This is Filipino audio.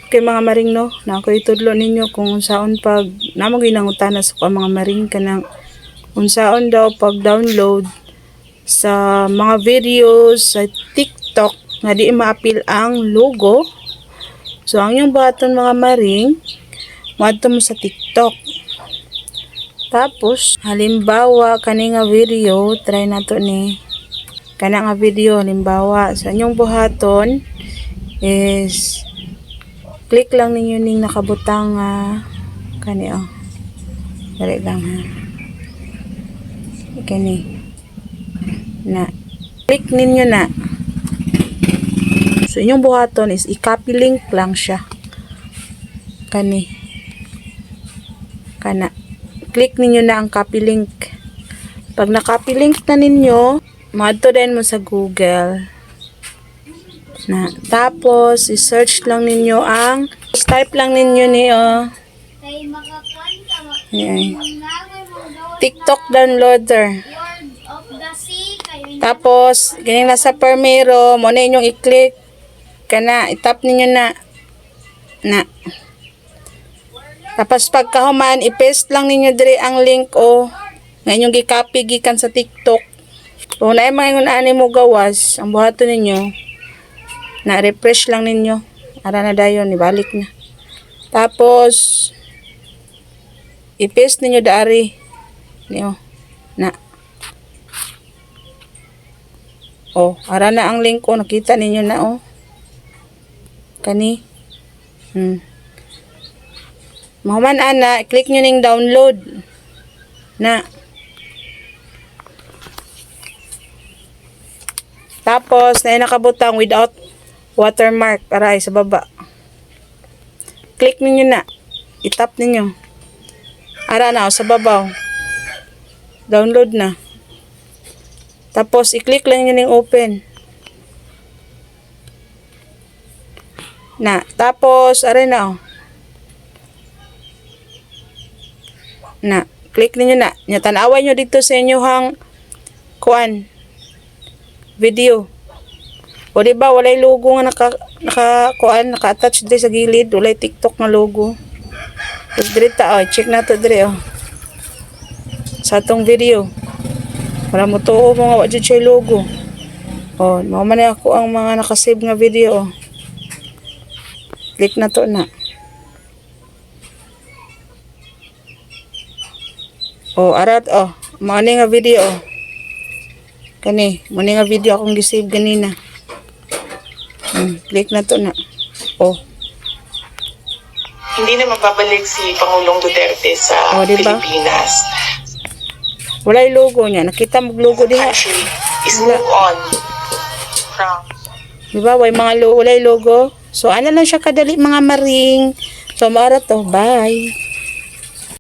kay mga maring no, na ako itudlo ninyo kung unsaon pag namo ginangutana sa mga maring kanang unsaon daw pag download sa mga videos sa TikTok nga di maapil ang logo. So ang yung buhaton mga maring, muadto mo sa TikTok. Tapos halimbawa kani nga video, try nato ni kana nga video halimbawa sa inyong buhaton is click lang ninyo ning nakabutang kani dali lang ha. Kani na click ninyo na. So inyong buhaton is i-copy link lang siya. Kani kana click ninyo na ang copy link. Pag na-copy link na ninyo, madto din mo sa Google. Na tapos i-search lang ninyo ang type lang ninyo ni TikTok downloader. Tapos ganing nasa permero mo na inyong i-click kana i-tap ninyo na. Tapos pagkahuman i-paste lang ninyo dire ang link nga inyong gi-copy gikan sa TikTok. Kung naay mga ingon ani mo gawas ang buhaton ninyo, na refresh lang ninyo ara na dayon ibalik na. Tapos i-paste ninyo daari niyo na ara na ang link nakita ninyo na kani mahuman ana click nyo ning download na. Tapos na nakabutang without watermark aray sa baba, click ninyo na, itap ninyo ara na sa babaw download na. Tapos i-click lang nyo ning open na. Tapos aray na na click ninyo na nya tan-away nyo dito sa inyohang kuan video. O diba walay logo nga naka-attach dire sa gilid, walay TikTok nga logo. Tapos dire check nato dire sa atong video para mo tuo mo nga wa jud siya logo. Mao man ako ang mga nakasave nga video. Click na to na. Arat mao ni nga video kani mo ni nga video akong gi-save ganina. Click na to na. Hindi na mababalik si Pangulong Duterte sa diba? Pilipinas. Walay logo niya. Nakita mo logo diha. Country is move on from. Diba? Walay logo. So ano lang siya kadali mga maring. So maara to. Bye.